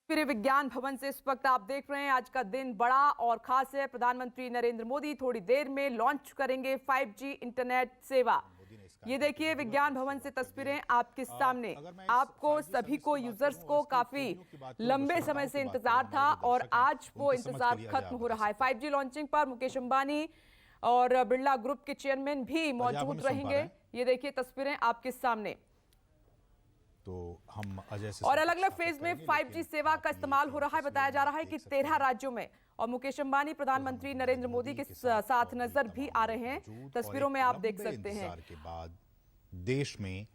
फिर विज्ञान भवन से इस वक्त आप देख रहे हैं आज का दिन बड़ा और खास है। प्रधानमंत्री नरेंद्र मोदी थोड़ी देर में लॉन्च करेंगे 5G इंटरनेट सेवा। ये देखिए विज्ञान भवन से तस्वीरें आपके सामने। आपको सभी को यूजर्स को काफी लंबे समय से इंतजार था और आज वो इंतजार खत्म हो रहा है। 5G लॉन्चिंग पर मुकेश अंबानी और बिरला ग्रुप के चेयरमैन भी मौजूद रहेंगे। ये देखिए तस्वीरें आपके सामने। तो हम अजय से और अलग अलग फेज में 5G सेवा का इस्तेमाल हो रहा है। बताया जा रहा है कि 13 राज्यों में। और मुकेश अंबानी प्रधानमंत्री नरेंद्र मोदी के साथ नजर भी आ रहे हैं। तस्वीरों में आप देख सकते हैं। के बाद देश में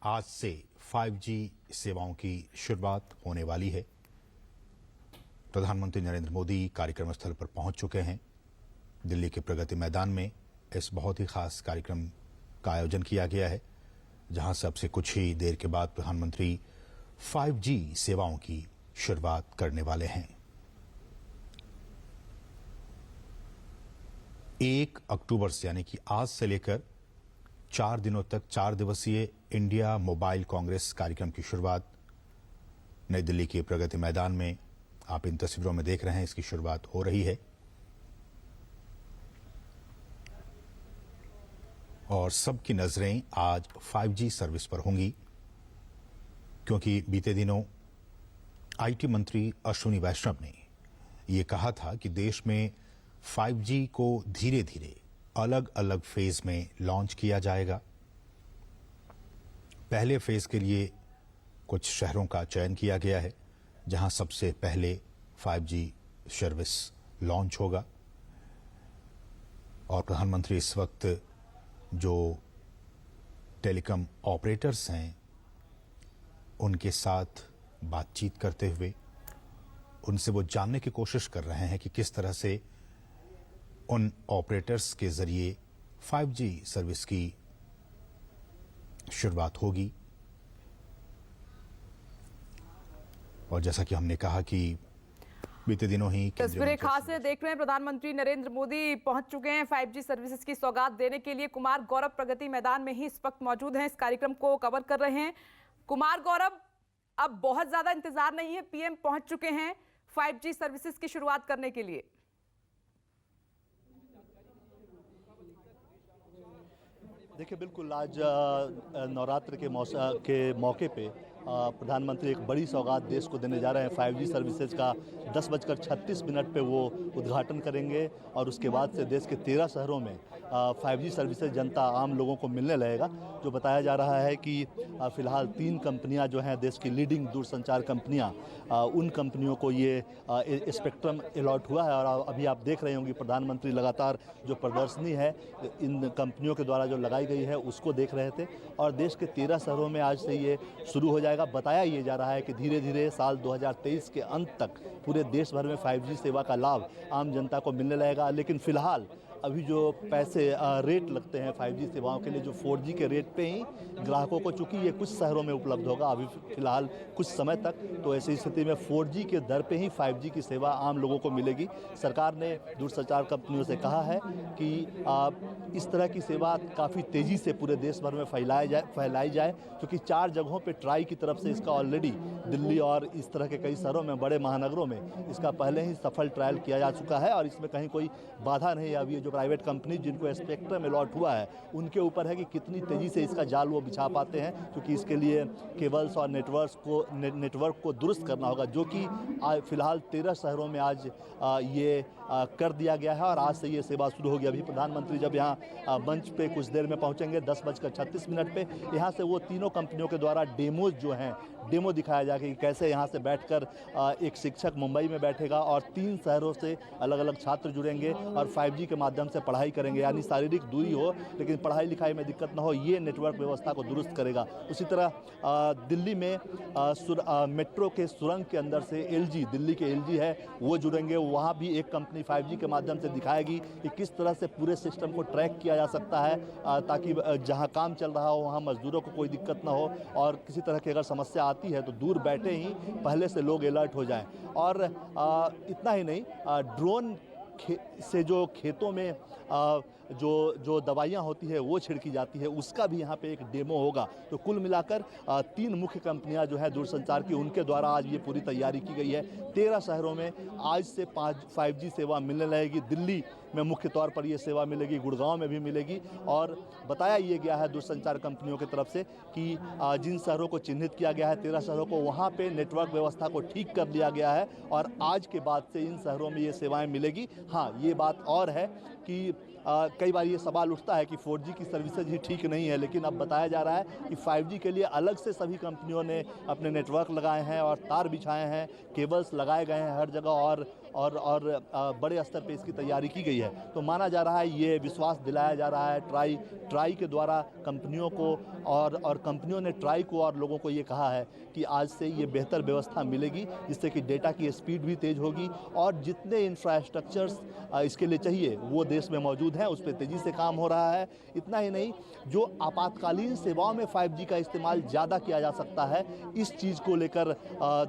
आज से 5G सेवाओं की शुरुआत होने वाली है। प्रधानमंत्री नरेंद्र मोदी कार्यक्रम स्थल पर पहुंच चुके हैं। दिल्ली के प्रगति मैदान में इस बहुत ही खास कार्यक्रम का आयोजन किया गया है, जहां से अब से कुछ ही देर के बाद प्रधानमंत्री 5G सेवाओं की शुरुआत करने वाले हैं। 1 अक्टूबर से यानी कि आज से लेकर 4 दिनों तक 4 दिवसीय इंडिया मोबाइल कांग्रेस कार्यक्रम की शुरुआत नई दिल्ली के प्रगति मैदान में आप इन तस्वीरों में देख रहे हैं। इसकी शुरुआत हो रही है और सबकी नजरें आज 5G सर्विस पर होंगी, क्योंकि बीते दिनों आईटी मंत्री अश्विनी वैष्णव ने ये कहा था कि देश में 5G को धीरे धीरे अलग अलग फेज में लॉन्च किया जाएगा। पहले फेज के लिए कुछ शहरों का चयन किया गया है, जहां सबसे पहले 5G सर्विस लॉन्च होगा। और प्रधानमंत्री इस वक्त जो टेलीकॉम ऑपरेटर्स हैं उनके साथ बातचीत करते हुए उनसे वो जानने की कोशिश कर रहे हैं कि किस तरह से उन ऑपरेटर्स के जरिए 5G सर्विस की शुरुआत होगी। और जैसा कि हमने कहा कि बीते दिनों ही तस्वीरें खास है, देख रहे हैं प्रधानमंत्री नरेंद्र मोदी पहुंच चुके हैं 5G सर्विसेज की सौगात देने के लिए। कुमार गौरव प्रगति मैदान में ही इस वक्त मौजूद हैं, इस कार्यक्रम को कवर कर रहे हैं। कुमार गौरव, अब बहुत ज्यादा इंतजार नहीं है, पीएम पहुंच चुके हैं 5G सर्विसेज की शुरुआत करने के लिए। देखिए बिल्कुल आज नवरात्र के मौके पे प्रधानमंत्री एक बड़ी सौगात देश को देने जा रहे हैं। 5G सर्विसेज का 10:36 पे वो उद्घाटन करेंगे और उसके बाद से देश के 13 शहरों में 5G सर्विसेज जनता आम लोगों को मिलने लगेगा। जो बताया जा रहा है कि फिलहाल 3 कंपनियां जो हैं देश की लीडिंग दूरसंचार कंपनियां, उन कंपनियों को ये स्पेक्ट्रम अलॉट हुआ है। और अभी आप देख रहे होंगे प्रधानमंत्री लगातार जो प्रदर्शनी है इन कंपनियों के द्वारा जो लगाई गई है उसको देख रहे थे। और देश के 13 शहरों में आज से ये शुरू हो जाएगा। बताया ये जा रहा है कि धीरे धीरे साल 2023 के अंत तक पूरे देश भर में 5G सेवा का लाभ आम जनता को मिलने लगेगा। लेकिन फिलहाल अभी जो पैसे रेट लगते हैं 5G सेवाओं के लिए, जो 4G के रेट पे ही ग्राहकों को, चूंकि ये कुछ शहरों में उपलब्ध होगा अभी फिलहाल कुछ समय तक, तो ऐसी स्थिति में 4G के दर पे ही 5G की सेवा आम लोगों को मिलेगी। सरकार ने दूरसंचार कंपनियों से कहा है कि इस तरह की सेवा काफ़ी तेज़ी से पूरे देश भर में फैलाई जाए, क्योंकि 4 जगहों पर ट्राई की तरफ से इसका ऑलरेडी दिल्ली और इस तरह के कई शहरों में, बड़े महानगरों में इसका पहले ही सफल ट्रायल किया जा चुका है और इसमें कहीं कोई बाधा नहीं है। अब ये जो प्राइवेट कंपनी जिनको स्पेक्ट्रम अलॉट हुआ है उनके ऊपर है कि कितनी तेज़ी से इसका जाल वो बिछा पाते हैं, क्योंकि इसके लिए केबल्स और नेटवर्क को दुरुस्त करना होगा, जो कि फिलहाल 13 शहरों में आज ये कर दिया गया है और आज से ये सेवा शुरू होगी। अभी प्रधानमंत्री जब यहाँ मंच पे कुछ देर में पहुँचेंगे 10:36 पे, यहाँ से वो तीनों कंपनियों के द्वारा डेमो दिखाया जाएगा कि कैसे यहाँ से बैठकर एक शिक्षक मुंबई में बैठेगा और 3 शहरों से अलग अलग छात्र जुड़ेंगे और 5G के माध्यम से पढ़ाई करेंगे। यानी शारीरिक दूरी हो लेकिन पढ़ाई लिखाई में दिक्कत ना हो, ये नेटवर्क व्यवस्था को दुरुस्त करेगा। उसी तरह दिल्ली में मेट्रो के सुरंग के अंदर से दिल्ली के LG है वो जुड़ेंगे। वहाँ भी एक कंपनी 5G के माध्यम से दिखाएगी कि किस तरह से पूरे सिस्टम को ट्रैक किया जा सकता है, ताकि जहाँ काम चल रहा हो वहाँ मजदूरों को कोई दिक्कत ना हो और किसी तरह की अगर समस्या आती है तो दूर बैठे ही पहले से लोग अलर्ट हो जाएं। और इतना ही नहीं, ड्रोन से जो खेतों में जो दवाइयाँ होती है वो छिड़की जाती है, उसका भी यहाँ पे एक डेमो होगा। तो कुल मिलाकर 3 मुख्य कंपनियां जो है दूरसंचार की, उनके द्वारा आज ये पूरी तैयारी की गई है। 13 शहरों में आज से 5G सेवा मिलने लगेगी। दिल्ली में मुख्य तौर पर ये सेवा मिलेगी, गुड़गांव में भी मिलेगी। और बताया ये गया है दूरसंचार कंपनियों की तरफ से कि जिन शहरों को चिन्हित किया गया है, 13 शहरों को, वहाँ पे नेटवर्क व्यवस्था को ठीक कर लिया गया है और आज के बाद से इन शहरों में ये सेवाएं मिलेगी। हाँ, ये बात और है कि कई बार ये सवाल उठता है कि 4G की सर्विसेज ही ठीक नहीं है, लेकिन अब बताया जा रहा है कि 5G के लिए अलग से सभी कंपनियों ने अपने नेटवर्क लगाए हैं और तार बिछाए हैं, केबल्स लगाए गए हैं हर जगह और बड़े स्तर पे इसकी तैयारी की गई है। तो माना जा रहा है, ये विश्वास दिलाया जा रहा है ट्राई के द्वारा कंपनियों को, और कंपनियों ने ट्राई को और लोगों को ये कहा है कि आज से ये बेहतर व्यवस्था मिलेगी, जिससे कि डेटा की स्पीड भी तेज़ होगी और जितने इंफ्रास्ट्रक्चर्स इसके लिए चाहिए वो देश में मौजूद हैं, उस पर तेज़ी से काम हो रहा है। इतना ही नहीं, जो आपातकालीन सेवाओं में 5G का इस्तेमाल ज़्यादा किया जा सकता है, इस चीज़ को लेकर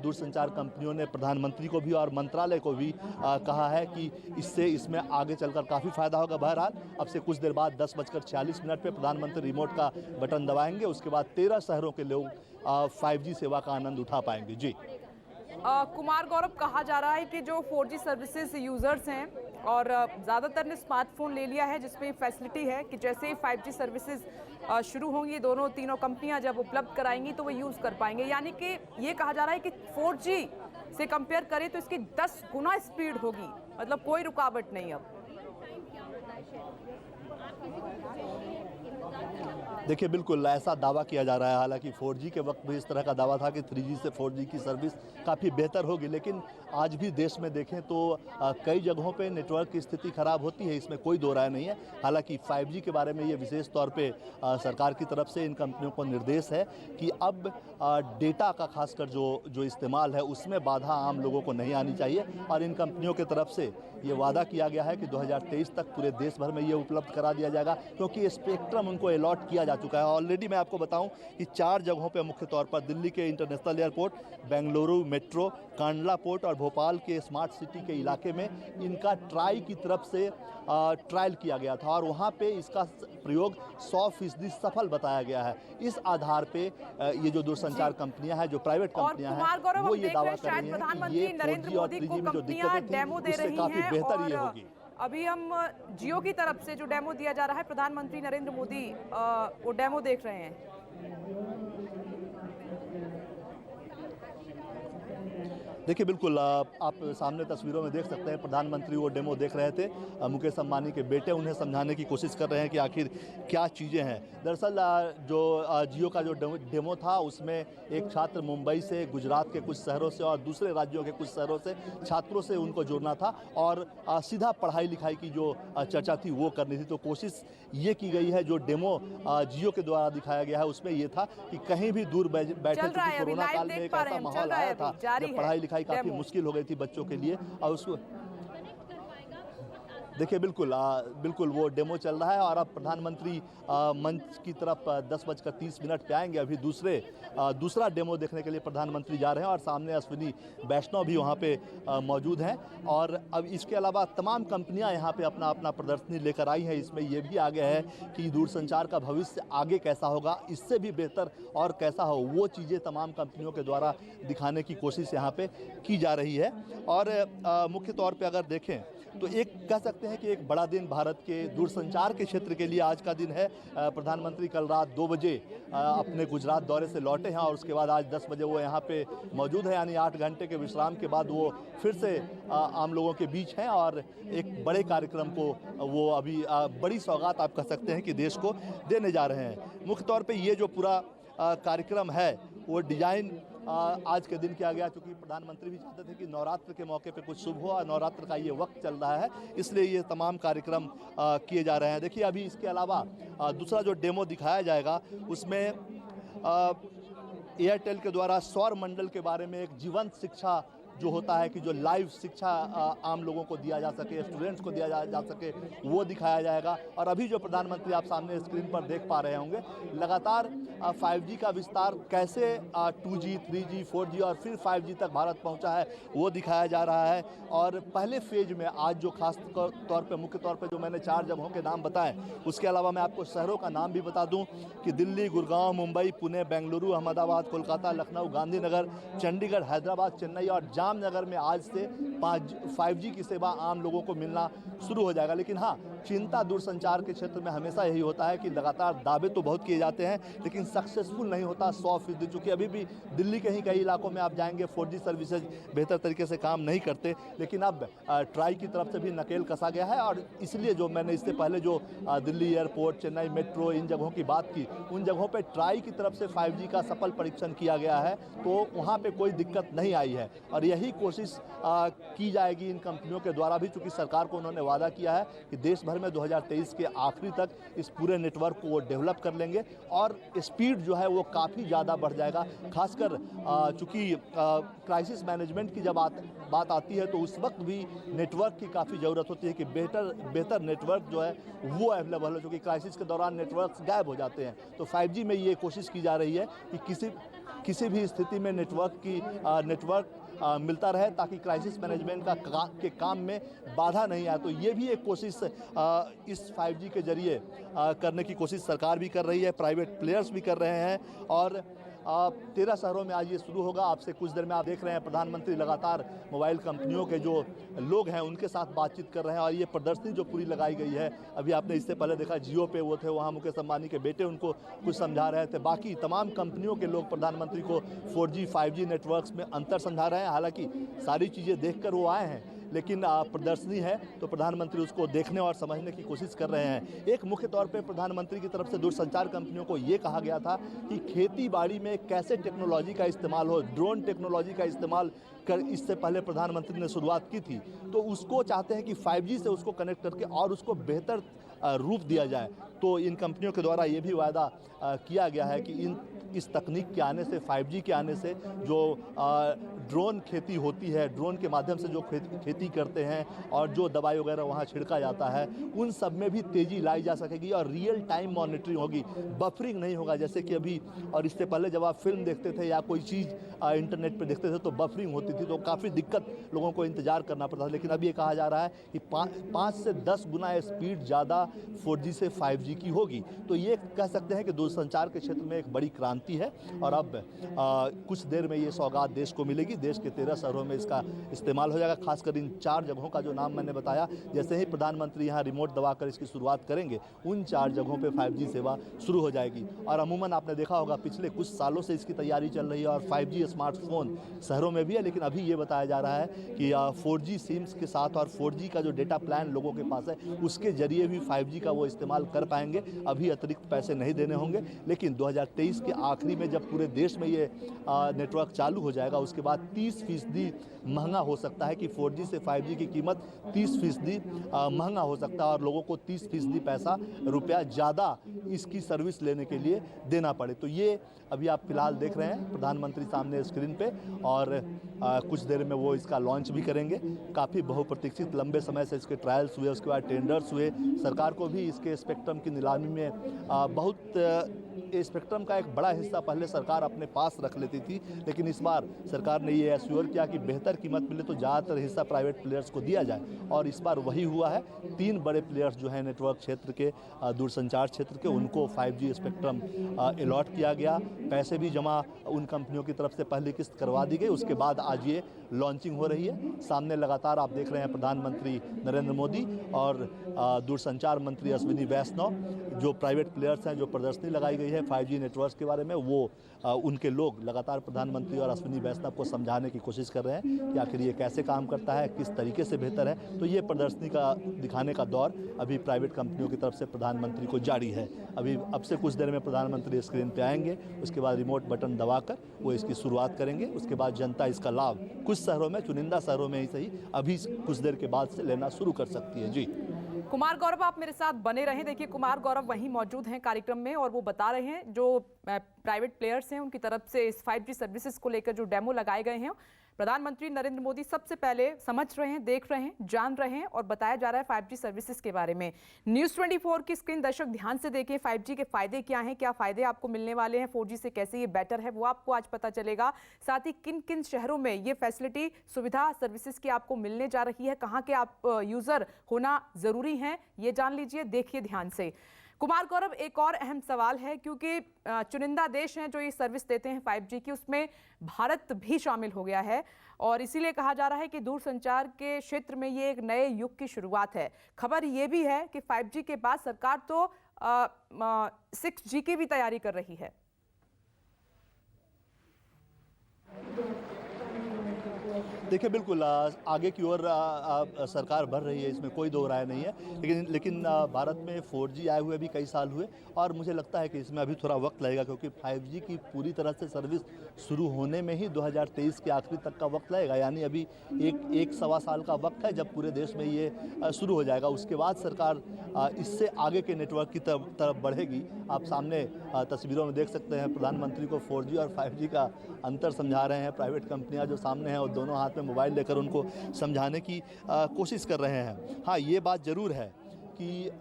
दूरसंचार कंपनियों ने प्रधानमंत्री को भी और मंत्रालय को भी कहा है कि इसमें आगे चलकर काफ़ी फ़ायदा होगा। बहरहाल अब से कुछ देर बाद 10:46 पे प्रधानमंत्री रिमोट का बटन दबाएंगे, उसके बाद 13 शहरों के लोग 5G सेवा का आनंद उठा पाएंगे। जी कुमार गौरव, कहा जा रहा है कि जो 4G सर्विसेज यूजर्स हैं और ज़्यादातर ने स्मार्टफोन ले लिया है जिसमें फैसिलिटी है कि जैसे ही 5G सर्विसेज शुरू होंगी, तीनों कंपनियां जब उपलब्ध कराएंगी तो वो यूज़ कर पाएंगे। यानी कि ये कहा जा रहा है कि 4G से कंपेयर करें तो इसकी 10 गुना स्पीड होगी, मतलब कोई रुकावट नहीं। अब देखिए, बिल्कुल ऐसा दावा किया जा रहा है। हालांकि 4G के वक्त भी इस तरह का दावा था कि 3G से 4G की सर्विस काफ़ी बेहतर होगी, लेकिन आज भी देश में देखें तो कई जगहों पे नेटवर्क की स्थिति खराब होती है, इसमें कोई दो राय नहीं है। हालांकि 5G के बारे में ये विशेष तौर पे सरकार की तरफ से इन कंपनियों को निर्देश है कि अब डेटा का खासकर जो इस्तेमाल है उसमें बाधा आम लोगों को नहीं आनी चाहिए। और इन कंपनियों की तरफ से ये वादा किया गया है कि 2023 तक पूरे देश भर में ये उपलब्ध करा दिया जाएगा, क्योंकि स्पेक्ट्रम उनको अलॉट किया जा चुका है। ऑलरेडी मैं आपको बताऊं कि 4 जगहों पे मुख्य तौर पर दिल्ली के international airport, Bengaluru metro, Kandla port और भोपाल के स्मार्ट सिटी के इलाके में इनका ट्राई की तरफ से ट्रायल किया गया था और वहाँ पे इसका प्रयोग 100% सफल बताया गया है। इस आधार पे ये जो दूरसंचार कंपनियां हैं, जो प्राइवेट कंपनियां हैं, वो ये दावा कर रही हैं कि ये 4G और 3G में जो दिक्कतें थी उससे काफ़ी बेहतर ये होगी। अभी हम जियो की तरफ से जो डेमो दिया जा रहा है, प्रधानमंत्री नरेंद्र मोदी वो डेमो देख रहे हैं। देखिए, बिल्कुल आप सामने तस्वीरों में देख सकते हैं, प्रधानमंत्री वो डेमो देख रहे थे। मुकेश अंबानी के बेटे उन्हें समझाने की कोशिश कर रहे हैं कि आखिर क्या चीज़ें हैं। दरअसल जो जियो का जो डेमो था उसमें एक छात्र मुंबई से, गुजरात के कुछ शहरों से और दूसरे राज्यों के कुछ शहरों से छात्रों से उनको जोड़ना था और सीधा पढ़ाई लिखाई की जो चर्चा थी वो करनी थी। तो कोशिश ये की गई है, जो डेमो जियो के द्वारा दिखाया गया है उसमें ये था कि कहीं भी दूर बैठे, चूंकि कोरोना काल में एक ऐसा माहौल आया था जब पढ़ाई लिखाई काफ़ी मुश्किल हो गई थी बच्चों के लिए, और उसको देखिए बिल्कुल वो डेमो चल रहा है। और अब प्रधानमंत्री मंच की तरफ 10:30 पे आएंगे। अभी दूसरा डेमो देखने के लिए प्रधानमंत्री जा रहे हैं और सामने अश्विनी वैष्णव भी वहाँ पे मौजूद हैं। और अब इसके अलावा तमाम कंपनियाँ यहाँ पे अपना अपना प्रदर्शनी लेकर आई हैं। इसमें ये भी आगे है कि दूरसंचार का भविष्य आगे कैसा होगा, इससे भी बेहतर और कैसा हो, वो चीज़ें तमाम कंपनियों के द्वारा दिखाने की कोशिश यहाँ पे की जा रही है। और मुख्य तौर पर अगर देखें तो एक कह सकते हैं कि एक बड़ा दिन भारत के दूरसंचार के क्षेत्र के लिए आज का दिन है। प्रधानमंत्री कल रात 2 बजे अपने गुजरात दौरे से लौटे हैं और उसके बाद आज 10 बजे वो यहाँ पे मौजूद है, यानी 8 घंटे के विश्राम के बाद वो फिर से आम लोगों के बीच हैं और एक बड़े कार्यक्रम को वो अभी बड़ी सौगात आप कह सकते हैं कि देश को देने जा रहे हैं। मुख्य तौर पर ये जो पूरा कार्यक्रम है वो डिज़ाइन आज के दिन किया गया, क्योंकि प्रधानमंत्री भी चाहते थे कि नवरात्र के मौके पे कुछ शुभ हो और नवरात्र का ये वक्त चल रहा है, इसलिए ये तमाम कार्यक्रम किए जा रहे हैं। देखिए, अभी इसके अलावा दूसरा जो डेमो दिखाया जाएगा उसमें एयरटेल के द्वारा सौर मंडल के बारे में एक जीवंत शिक्षा जो होता है कि जो लाइव शिक्षा आम लोगों को दिया जा सके, स्टूडेंट्स को दिया जा सके, वो दिखाया जाएगा। और अभी जो प्रधानमंत्री आप सामने स्क्रीन पर देख पा रहे होंगे, लगातार 5G का विस्तार कैसे 2G, 3G, 4G और फिर 5G तक भारत पहुंचा है, वो दिखाया जा रहा है। और पहले फेज में आज जो खास तौर पे मुख्य तौर पे जो मैंने 4 जगहों के नाम बताए, उसके अलावा मैं आपको शहरों का नाम भी बता दूं कि दिल्ली, गुड़गांव, मुंबई, पुणे, बेंगलुरु, अहमदाबाद, कोलकाता, लखनऊ, गांधीनगर, चंडीगढ़, हैदराबाद, चेन्नई और जामनगर में आज से 5G की सेवा आम लोगों को मिलना शुरू हो जाएगा। लेकिन हाँ, चिंता दूरसंचार के क्षेत्र में हमेशा यही होता है कि लगातार दावे तो बहुत किए जाते हैं, लेकिन सक्सेसफुल नहीं होता 100%। चूँकि अभी भी दिल्ली के ही कई इलाकों में आप जाएंगे 4G सर्विसेज बेहतर तरीके से काम नहीं करते, लेकिन अब ट्राई की तरफ से भी नकेल कसा गया है। और इसलिए जो मैंने इससे पहले जो दिल्ली एयरपोर्ट, चेन्नई मेट्रो, इन जगहों की बात की, उन जगहों पर ट्राई की तरफ से 5G का सफल परीक्षण किया गया है, तो वहाँ पर कोई दिक्कत नहीं आई है। और यही कोशिश की जाएगी इन कंपनियों के द्वारा भी, चूँकि सरकार को उन्होंने वादा किया है कि देश भर में 2023 के आखिरी तक इस पूरे नेटवर्क को वो डेवलप कर लेंगे और स्पीड जो है वो काफ़ी ज़्यादा बढ़ जाएगा। खासकर चूँकि क्राइसिस मैनेजमेंट की जब बात आती है, तो उस वक्त भी नेटवर्क की काफ़ी ज़रूरत होती है कि बेहतर नेटवर्क जो है वो अवेलेबल हो, चूँकि क्राइसिस के दौरान नेटवर्क गायब हो जाते हैं। तो 5G में ये कोशिश की जा रही है कि किसी भी स्थिति में नेटवर्क मिलता रहे, ताकि क्राइसिस मैनेजमेंट के काम में बाधा नहीं आए। तो ये भी एक कोशिश इस 5G के जरिए करने की कोशिश सरकार भी कर रही है, प्राइवेट प्लेयर्स भी कर रहे हैं। और 13 शहरों में आज ये शुरू होगा। आपसे कुछ देर में आप देख रहे हैं प्रधानमंत्री लगातार मोबाइल कंपनियों के जो लोग हैं उनके साथ बातचीत कर रहे हैं। और ये प्रदर्शनी जो पूरी लगाई गई है, अभी आपने इससे पहले देखा जियो पे वो थे, वहाँ मुकेश अंबानी के बेटे उनको कुछ समझा रहे थे। बाकी तमाम कंपनियों के लोग प्रधानमंत्री को 4G, 5G नेटवर्क्स में अंतर समझा रहे हैं। हालांकि सारी चीज़ें देखकर वो आए हैं, लेकिन प्रदर्शनी है तो प्रधानमंत्री उसको देखने और समझने की कोशिश कर रहे हैं। एक मुख्य तौर पे प्रधानमंत्री की तरफ से दूरसंचार कंपनियों को ये कहा गया था कि खेती बाड़ी में कैसे टेक्नोलॉजी का इस्तेमाल हो, ड्रोन टेक्नोलॉजी का इस्तेमाल कर, इससे पहले प्रधानमंत्री ने शुरुआत की थी। तो उसको चाहते हैं कि 5G से उसको कनेक्ट करके और उसको बेहतर रूप दिया जाए। तो इन कंपनियों के द्वारा ये भी वादा किया गया है कि इस तकनीक के आने से, 5G के आने से जो ड्रोन खेती होती है, ड्रोन के माध्यम से जो खेती करते हैं और जो दवाई वगैरह वहाँ छिड़का जाता है, उन सब में भी तेज़ी लाई जा सकेगी और रियल टाइम मॉनिटरिंग होगी, बफरिंग नहीं होगा। जैसे कि अभी और इससे पहले जब आप फिल्म देखते थे या कोई चीज़ इंटरनेट पर देखते थे तो बफरिंग होती थी, तो काफ़ी दिक्कत लोगों को इंतज़ार करना पड़ता था। लेकिन अब ये कहा जा रहा है कि 5 से 10 गुना स्पीड ज़्यादा 4G से 5G की होगी। तो ये कह सकते हैं कि दूरसंचार के क्षेत्र में एक बड़ी क्रांति है। और अब कुछ देर में ये सौगात देश को मिलेगी। देश के 13 शहरों में इसका इस्तेमाल हो जाएगा। खासकर इन 4 जगहों का जो नाम मैंने बताया, जैसे ही प्रधानमंत्री यहाँ रिमोट दबाकर इसकी शुरुआत करेंगे, उन 4 जगहों पे 5G सेवा शुरू हो जाएगी। और अमूमन आपने देखा होगा पिछले कुछ सालों से इसकी तैयारी चल रही है और 5G स्मार्टफोन शहरों में भी है। लेकिन अभी ये बताया जा रहा है कि 4G सिम्स के साथ और 4G का जो डेटा प्लान लोगों के पास है, उसके जरिए भी 5G का वो इस्तेमाल कर पाएंगे। अभी अतिरिक्त पैसे नहीं देने होंगे। लेकिन 2023 के आखिरी में जब पूरे देश में ये नेटवर्क चालू हो जाएगा, उसके बाद 30% महंगा हो सकता है कि 4G से 5G की कीमत 30% महंगा हो सकता है और लोगों को 30% रुपया ज़्यादा इसकी सर्विस लेने के लिए देना पड़े। तो ये अभी आप फिलहाल देख रहे हैं प्रधानमंत्री सामने स्क्रीन पे, और कुछ देर में वो इसका लॉन्च भी करेंगे। काफ़ी बहुप्रतीक्षित लंबे समय से इसके ट्रायल्स हुए, उसके बाद टेंडर्स हुए। सरकार को भी इसके स्पेक्ट्रम की नीलामी में स्पेक्ट्रम का एक बड़ा हिस्सा पहले सरकार अपने पास रख लेती थी, लेकिन इस बार सरकार ने ये एश्योर किया कि बेहतर कीमत मिले तो ज़्यादातर हिस्सा प्राइवेट प्लेयर्स को दिया जाए। और इस बार वही हुआ है। 3 बड़े प्लेयर्स जो हैं नेटवर्क क्षेत्र के, दूरसंचार क्षेत्र के, उनको 5G स्पेक्ट्रम अलॉट किया गया। पैसे भी जमा उन कंपनियों की तरफ से पहली किस्त करवा दी गई। उसके बाद आज ये लॉन्चिंग हो रही है। सामने लगातार आप देख रहे हैं प्रधानमंत्री नरेंद्र मोदी और दूरसंचार मंत्री अश्विनी वैष्णव, जो प्राइवेट प्लेयर्स हैं, जो प्रदर्शनी लगाई गई है 5G नेटवर्क्स के बारे में, वो उनके लोग लगातार प्रधानमंत्री और अश्विनी वैष्णव को समझाने की कोशिश कर रहे हैं कि आखिर ये कैसे काम करता है, किस तरीके से बेहतर है। तो ये प्रदर्शनी का दिखाने का दौर अभी प्राइवेट कंपनियों की तरफ से प्रधानमंत्री को जारी है। अब से कुछ देर में प्रधानमंत्री स्क्रीन पे आएंगे, उसके बाद रिमोट बटन दबाकर वो इसकी शुरुआत करेंगे। उसके बाद जनता इसका लाभ कुछ शहरों में, चुनिंदा शहरों में ही सही, अभी कुछ देर के बाद से लेना शुरू कर सकती है। जी कुमार गौरव, आप मेरे साथ बने रहें। देखिए, कुमार गौरव वहीं मौजूद हैं कार्यक्रम में और वो बता रहे हैं जो प्राइवेट प्लेयर्स हैं उनकी तरफ से इस 5G सर्विसेज को लेकर जो डेमो लगाए गए हैं, प्रधानमंत्री नरेंद्र मोदी सबसे पहले समझ रहे हैं, देख रहे हैं, जान रहे हैं और बताया जा रहा है 5G सर्विसेज के बारे में। न्यूज़ 24 की स्क्रीन दर्शक ध्यान से देखें। 5G के फायदे क्या हैं, क्या फायदे आपको मिलने वाले हैं, 4G से कैसे ये बेटर है, वो आपको आज पता चलेगा। साथ ही किन किन शहरों में ये फैसिलिटी, सुविधा, सर्विसेज की आपको मिलने जा रही है, कहाँ के आप यूजर होना जरूरी है, ये जान लीजिए। देखिए ध्यान से। कुमार गौरव, एक और अहम सवाल है, क्योंकि चुनिंदा देश हैं जो ये सर्विस देते हैं 5G की, उसमें भारत भी शामिल हो गया है और इसीलिए कहा जा रहा है कि दूरसंचार के क्षेत्र में ये एक नए युग की शुरुआत है। खबर ये भी है कि 5G के बाद सरकार तो 6G की भी तैयारी कर रही है। देखिए बिल्कुल आगे की ओर सरकार बढ़ रही है, इसमें कोई दो राय नहीं है। लेकिन भारत में 4G आए हुए भी कई साल हुए और मुझे लगता है कि इसमें अभी थोड़ा वक्त लगेगा, क्योंकि 5G की पूरी तरह से सर्विस शुरू होने में ही 2023 के आखिरी तक का वक्त लगेगा। यानी अभी एक सवा साल का वक्त है जब पूरे देश में ये शुरू हो जाएगा। उसके बाद सरकार इससे आगे के नेटवर्क की तरफ बढ़ेगी। आप सामने तस्वीरों में देख सकते हैं, प्रधानमंत्री को 4G और 5G का अंतर समझा रहे हैं। प्राइवेट कंपनियां जो सामने हैं और दोनों हाथ में मोबाइल लेकर उनको समझाने की कोशिश कर रहे हैं। हाँ, ये बात ज़रूर है कि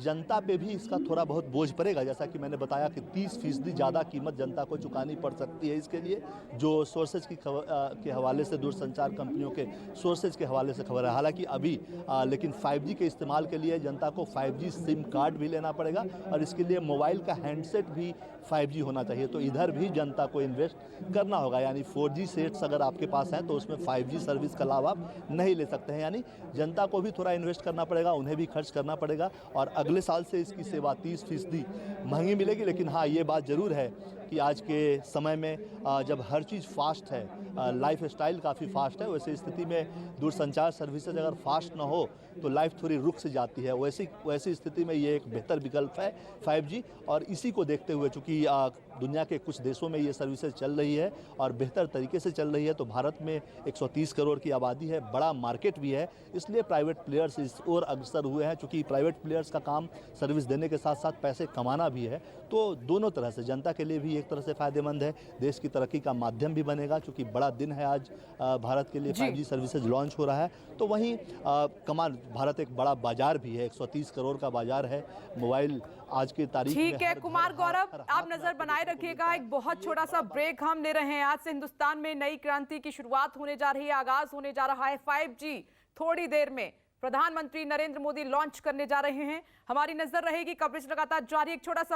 जनता पे भी इसका थोड़ा बहुत बोझ पड़ेगा। जैसा कि मैंने बताया कि 30% ज़्यादा कीमत जनता को चुकानी पड़ सकती है इसके लिए, जो सोर्सेज के हवाले से, दूरसंचार कंपनियों के सोर्सेज के हवाले से खबर है। हालांकि अभी लेकिन 5G के इस्तेमाल के लिए जनता को 5G सिम कार्ड भी लेना पड़ेगा और इसके लिए मोबाइल का हैंडसेट भी 5G होना चाहिए। तो इधर भी जनता को इन्वेस्ट करना होगा। यानी 4G सेट्स अगर आपके पास हैं तो उसमें 5G सर्विस का लाभ आप नहीं ले सकते हैं। यानी जनता को भी थोड़ा इन्वेस्ट करना पड़ेगा, उन्हें भी खर्च करना पड़ेगा और अगले साल से इसकी सेवा 30% महंगी मिलेगी। लेकिन हाँ, ये बात ज़रूर है कि आज के समय में जब हर चीज़ फास्ट है, लाइफ स्टाइल काफ़ी फास्ट है, वैसे स्थिति में दूरसंचार सर्विसेज अगर फास्ट ना हो तो लाइफ थोड़ी रुक से जाती है। वैसी स्थिति में ये एक बेहतर विकल्प है 5G। और इसी को देखते हुए चूँकि दुनिया के कुछ देशों में ये सर्विसेज चल रही है और बेहतर तरीके से चल रही है, तो भारत में 130 करोड़ की आबादी है, बड़ा मार्केट भी है, इसलिए प्राइवेट प्लेयर्स इस ओर अग्रसर हुए हैं। चूँकि प्राइवेट प्लेयर्स का काम सर्विस देने के साथ साथ पैसे कमाना भी है, तो दोनों तरह से जनता के लिए भी एक तरह से फ़ायदेमंद है, देश की तरक्की का माध्यम भी बनेगा। चूँकि बड़ा दिन है आज भारत के लिए, 5G सर्विसेज लॉन्च हो रहा है। तो वहीं कमाल, भारत एक बड़ा बाजार भी है, 130 करोड़ का बाजार है मोबाइल आज की तारीख में। ठीक है कुमार गौरव, आप नजर बनाए रखिएगा। एक बहुत छोटा सा ब्रेक हम ले रहे हैं। आज से हिंदुस्तान में नई क्रांति की शुरुआत होने जा रही है, आगाज होने जा रहा है 5G। थोड़ी देर में प्रधानमंत्री नरेंद्र मोदी लॉन्च करने जा रहे हैं। हमारी नजर रहेगी, कवरेज लगातार जारी। एक छोटा सा